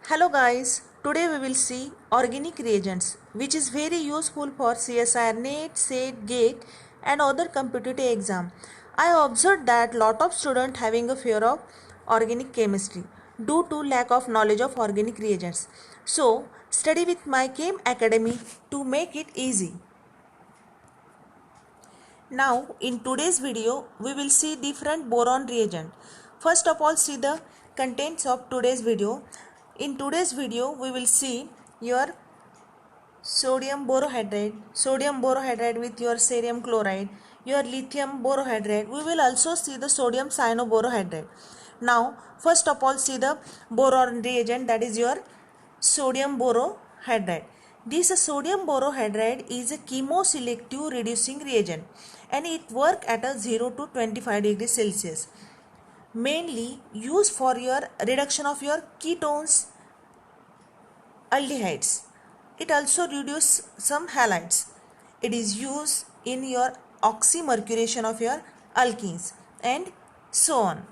Hello guys, today we will see organic reagents which is very useful for CSIR, NET, SET, GATE and other competitive exam. I observed that lot of students having a fear of organic chemistry due to lack of knowledge of organic reagents. So study with my Chem Academy to make it easy. Now in today's video we will see different boron reagent. First of all see the contents of today's video. In today's video we will see your sodium borohydride with your cerium chloride, your lithium borohydride. We will also see the sodium cyanoborohydride. Now first of all see the boron reagent, that is your sodium borohydride. This sodium borohydride is a chemoselective reducing reagent and it work at a 0 to 25 degrees Celsius. Mainly used for your reduction of your ketones, aldehydes. It also reduces some halides. It is used in your oxymercuration of your alkenes and so on.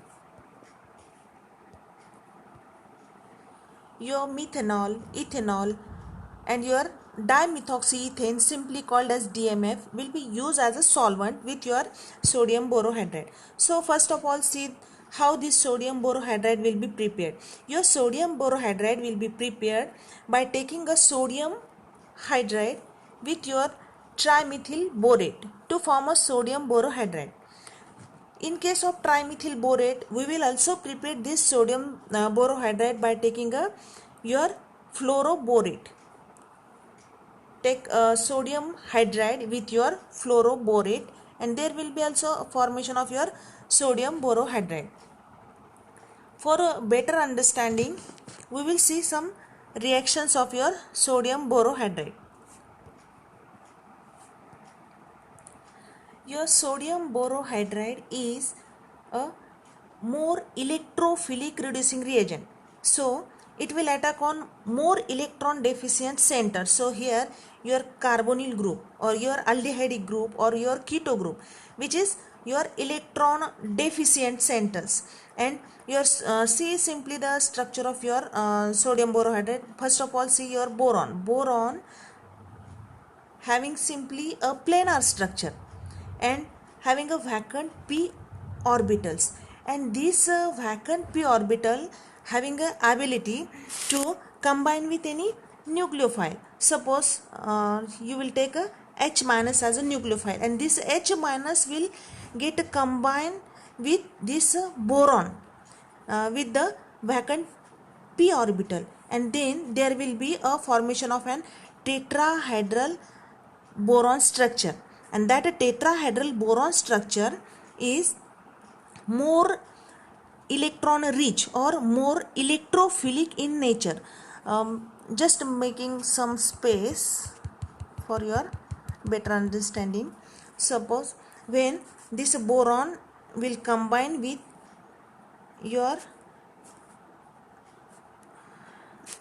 Your methanol, ethanol and your dimethoxyethane, simply called as DMF, will be used as a solvent with your sodium borohydride. So first of all see how this sodium borohydride will be prepared. Your sodium borohydride will be prepared by taking a sodium hydride with your trimethyl borate to form a sodium borohydride. In case of trimethyl borate, we will also prepare this sodium borohydride by taking your fluoroborate. Take sodium hydride with your fluoroborate and there will be also a formation of your sodium borohydride. For a better understanding, we will see some reactions of your sodium borohydride. Your sodium borohydride is a more electrophilic reducing reagent. So it will attack on more electron deficient centers. So here your carbonyl group or your aldehydic group or your keto group, which is your electron deficient centers. And your see simply the structure of your sodium borohydride. First of all see your boron having simply a planar structure and having a vacant p orbitals, and this vacant p orbital having a ability to combine with any nucleophile. Suppose you will take a H minus as a nucleophile and this H minus will get combined with this boron with the vacant p orbital, and then there will be a formation of an tetrahedral boron structure, and that tetrahedral boron structure is more electron rich or more electrophilic in nature. Just making some space for your better understanding. Suppose when this boron will combine with your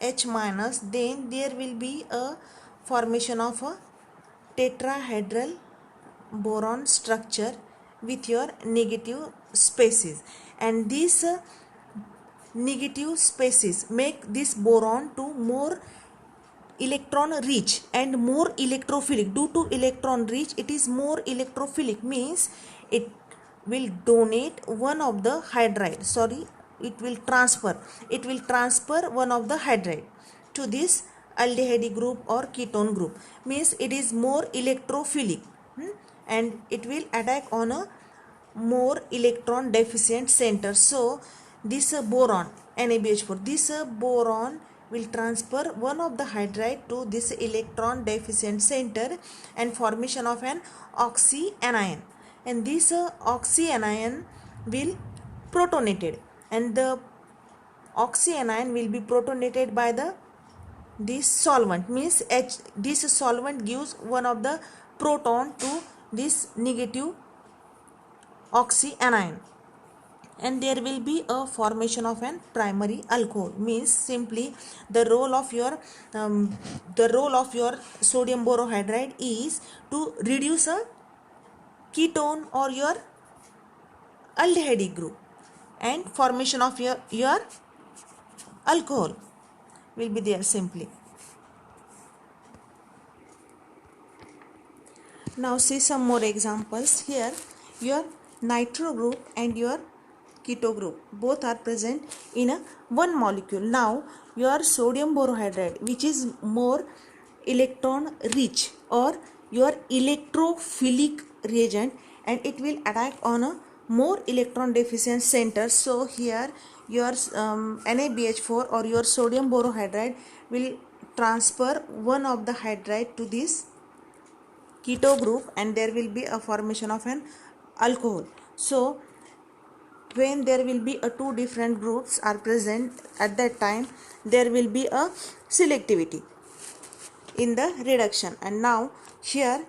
H minus, then there will be a formation of a tetrahedral boron structure with your negative species, and these negative species make this boron to more electron rich and more electrophilic. Due to electron rich, it is more electrophilic, means it will donate one of the hydride, it will transfer one of the hydride to this aldehyde group or ketone group, means it is more electrophilic and it will attack on a more electron deficient center. So this boron NaBH4, this boron will transfer one of the hydride to this electron deficient center and formation of an oxyanion, and this oxyanion will protonated, and the oxyanion will be protonated by the this solvent, means this solvent gives one of the proton to this negative oxyanion, and there will be a formation of an primary alcohol, means simply the role of your sodium borohydride is to reduce a ketone or your aldehyde group and formation of your alcohol. will be there simply. Now see some more examples. Here your nitro group and your keto group both are present in a one molecule. Now your sodium borohydride, which is more electron rich or your electrophilic reagent, and it will attack on a more electron deficient center. So here your NaBH4 or your sodium borohydride will transfer one of the hydride to this keto group, and there will be a formation of an alcohol. So when there will be a two different groups are present, at that time there will be a selectivity in the reduction. And now here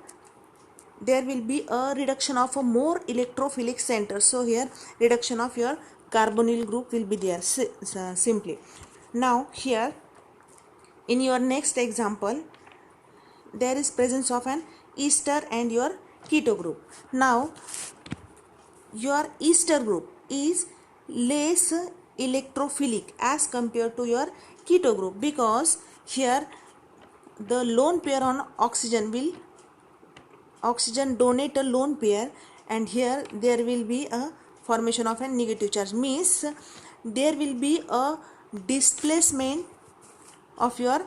there will be a reduction of a more electrophilic center. So here reduction of your carbonyl group will be there simply. Now here in your next example there is presence of an ester and your keto group. Now your ester group is less electrophilic as compared to your keto group, because here the lone pair on oxygen donate a lone pair, and here there will be a formation of a negative charge, means there will be a displacement of your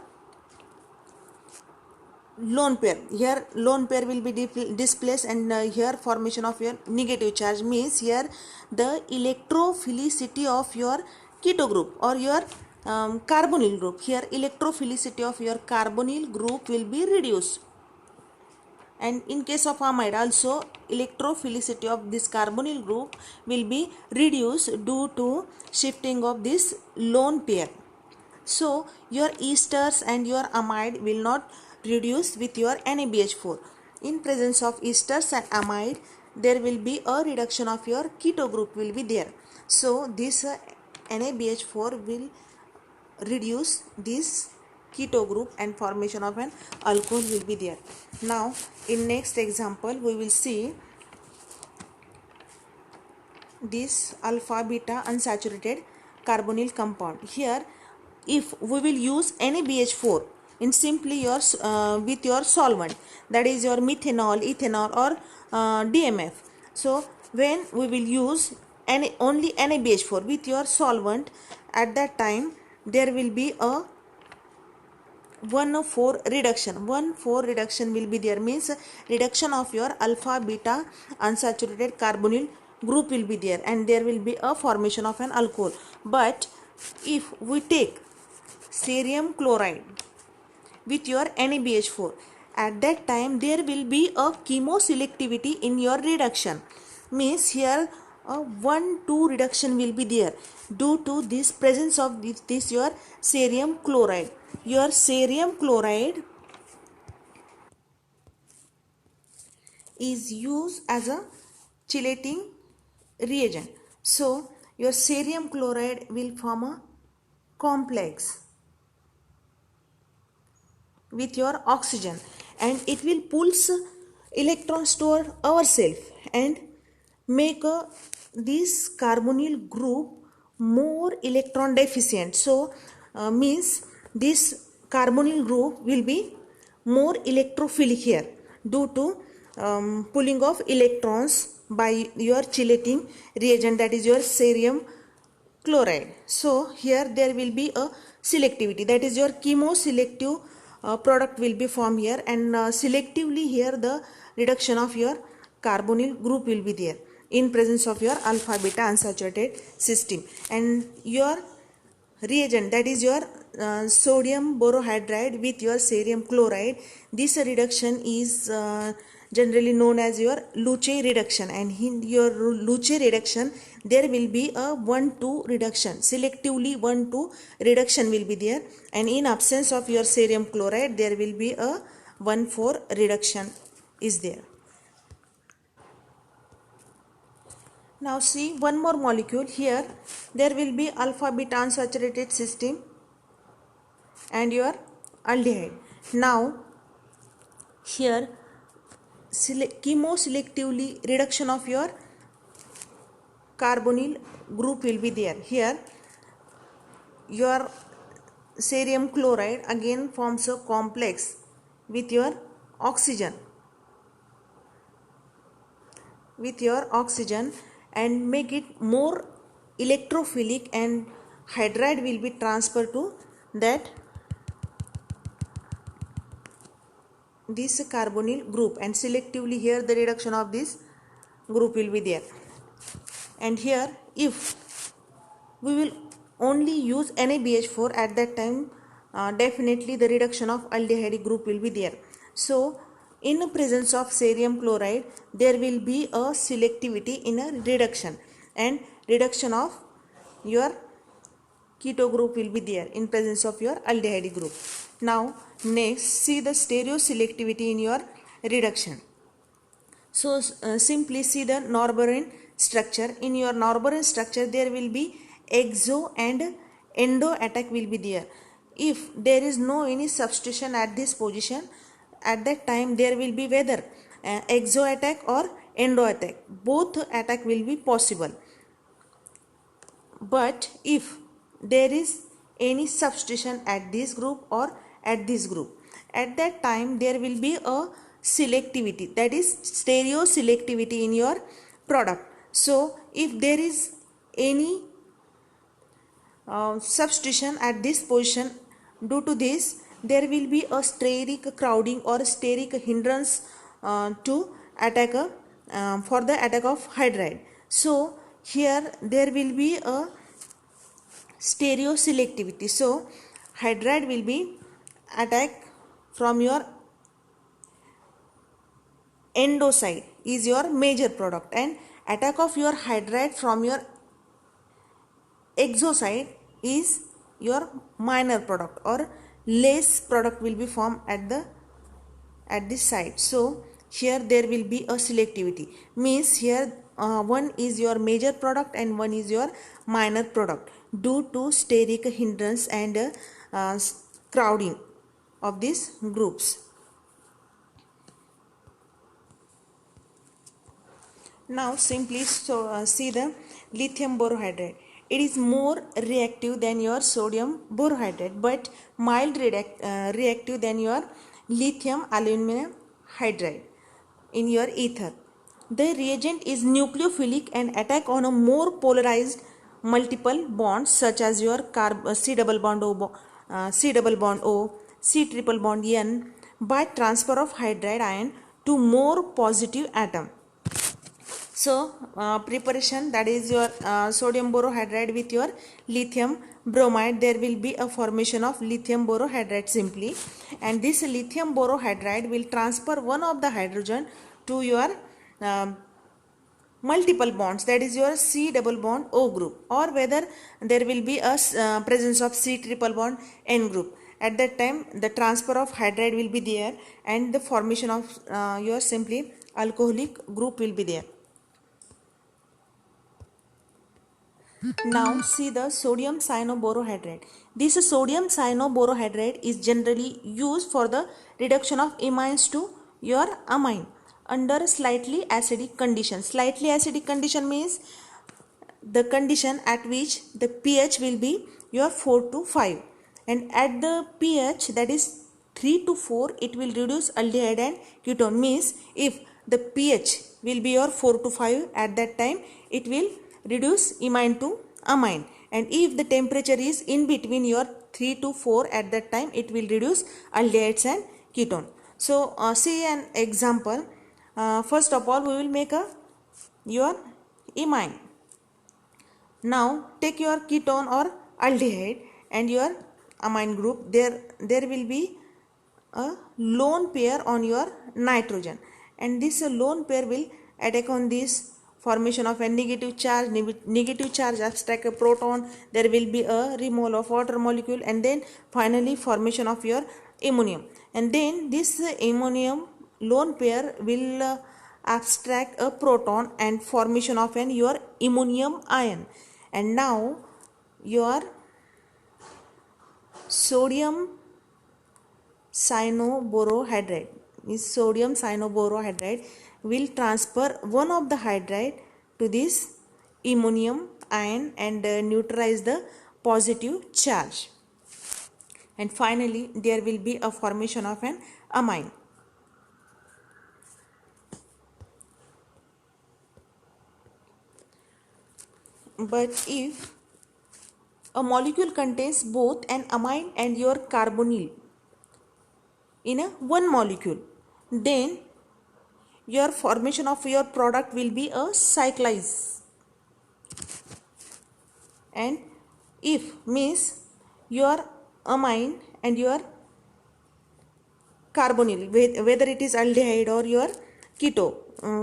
lone pair. Here lone pair will be displaced, and here formation of your negative charge, means here the electrophilicity of your keto group or your carbonyl group, here electrophilicity of your carbonyl group will be reduced. And in case of amide also electrophilicity of this carbonyl group will be reduced due to shifting of this lone pair. So your esters and your amide will not reduce with your NaBH4. In presence of esters and amide there will be a reduction of your keto group will be there. So this NaBH4 will reduce this keto group and formation of an alcohol will be there. Now in next example we will see this alpha beta unsaturated carbonyl compound. Here if we will use NaBH4 in simply your with your solvent, that is your methanol, ethanol or DMF. So when we will use only NaBH4 with your solvent, at that time there will be a 1,4 reduction. 1,4 reduction will be there, means reduction of your alpha beta unsaturated carbonyl group will be there, and there will be a formation of an alcohol. But if we take cerium chloride with your NaBH4, at that time there will be a chemoselectivity in your reduction, means here a 1,2 reduction will be there due to this presence of this your cerium chloride. Your cerium chloride is used as a chelating reagent. So your cerium chloride will form a complex with your oxygen, and it will pulse electrons toward ourselves and make this carbonyl group more electron deficient. So means this carbonyl group will be more electrophilic here due to pulling of electrons by your chelating reagent, that is your cerium chloride. So here there will be a selectivity, that is your chemoselective product will be formed here, and selectively here the reduction of your carbonyl group will be there in presence of your alpha beta unsaturated system. And your reagent, that is your sodium borohydride with your cerium chloride, this reduction is generally known as your Luce reduction, and in your Luce reduction there will be a 1,2 reduction, selectively 1,2 reduction will be there, and in absence of your cerium chloride there will be a 1,4 reduction is there. Now see one more molecule. Here there will be alpha beta unsaturated system and your aldehyde. Now here chemoselectively reduction of your carbonyl group will be there. Here your cerium chloride again forms a complex with your oxygen and make it more electrophilic, and hydride will be transferred to that this carbonyl group, and selectively here the reduction of this group will be there. And here if we will only use NaBH4, at that time definitely the reduction of aldehyde group will be there. So in the presence of cerium chloride there will be a selectivity in a reduction, and reduction of your keto group will be there in presence of your aldehyde group. Now next, see the stereoselectivity in your reduction. So simply see the norborane structure. In your norborane structure there will be exo and endo attack will be there. If there is no any substitution at this position, at that time there will be whether exo attack or endo attack, both attack will be possible. But if there is any substitution at this group or at this group, at that time there will be a selectivity, that is stereoselectivity in your product. So if there is any substitution at this position, due to this there will be a steric crowding or steric hindrance to attack for the attack of hydride. So here there will be a stereoselectivity. So hydride will be attack from your endo side is your major product, and attack of your hydride from your exo side is your minor product, or less product will be formed at this side. So here there will be a selectivity, means here one is your major product and one is your minor product due to steric hindrance and crowding of these groups. Now simply see the lithium borohydride. It is more reactive than your sodium borohydride, but mild reactive than your lithium aluminum hydride in your ether. The reagent is nucleophilic and attack on a more polarized multiple bonds such as your C double bond O, C triple bond N by transfer of hydride ion to more positive atom. So preparation, that is your sodium borohydride with your lithium bromide, there will be a formation of lithium borohydride simply, and this lithium borohydride will transfer one of the hydrogen to your multiple bonds, that is your C double bond O group, or whether there will be a presence of C triple bond N group. At that time the transfer of hydride will be there and the formation of your simply alcoholic group will be there. Now see the sodium cyanoborohydride. This sodium cyanoborohydride is generally used for the reduction of imines to your amine under slightly acidic condition. Slightly acidic condition means the condition at which the pH will be your 4 to 5, and at the pH that is 3 to 4 it will reduce aldehyde and ketone. Means if the pH will be your 4 to 5, at that time it will reduce imine to amine, and if the temperature is in between your 3 to 4, at that time it will reduce aldehydes and ketone. So see an example. First of all we will make your imine. Now take your ketone or aldehyde and your amine group. There will be a lone pair on your nitrogen, and this lone pair will attack on this formation of a negative charge abstract a proton. There will be a remole of water molecule, and then finally formation of your ammonium, and then this ammonium lone pair will abstract a proton and formation of your ammonium ion. And now your sodium cyanoborohydride will transfer one of the hydride to this ammonium ion and neutralize the positive charge. and finally there will be a formation of an amine. But if a molecule contains both an amine and your carbonyl in a one molecule, then your formation of your product will be a cyclase. And if means your amine and your carbonyl, whether it is aldehyde or your keto,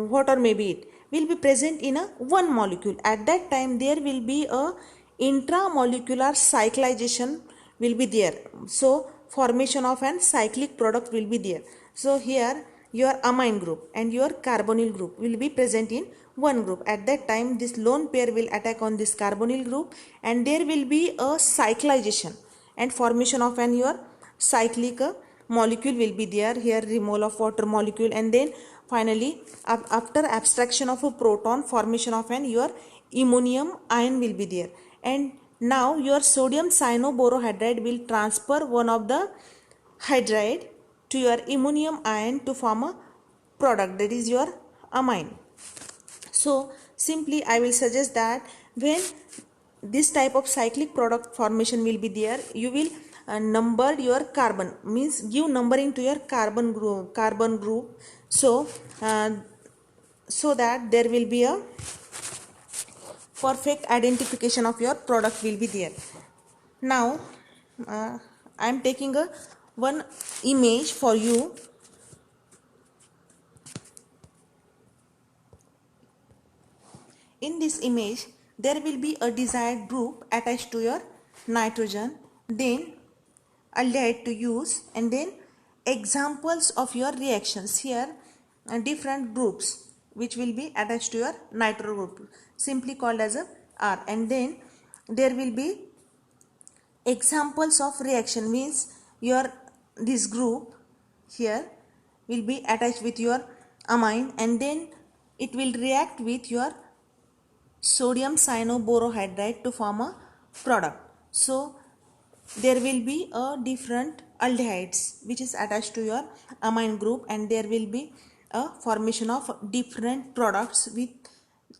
whatever may be it, will be present in a one molecule. At that time there will be a intramolecular cyclization will be there. So formation of an cyclic product will be there. So here your amine group and your carbonyl group will be present in one group. At that time this lone pair will attack on this carbonyl group and there will be a cyclization and formation of an your cyclic molecule will be there. Here remole of water molecule, and then finally after abstraction of a proton, formation of an your ammonium ion will be there. And now your sodium cyanoborohydride will transfer one of the hydride to your ammonium ion to form a product, that is your amine. So simply I will suggest that when this type of cyclic product formation will be there, you will number your carbon, means give numbering to your carbon group, so so that there will be a perfect identification of your product will be there. Now I am taking a one image for you. In this image there will be a desired group attached to your nitrogen, then aldehyde to use, and then examples of your reactions. Here different groups which will be attached to your nitro group, simply called as a R, and then there will be examples of reaction, means your this group here will be attached with your amine and then it will react with your sodium cyanoborohydride to form a product. So there will be a different aldehydes which is attached to your amine group, and there will be a formation of different products with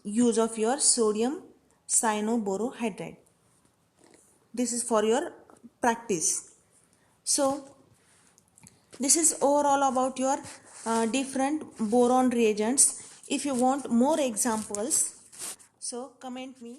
use of your sodium cyanoborohydride. This is for your practice. So this is overall about your different boron reagents. If you want more examples, so comment me.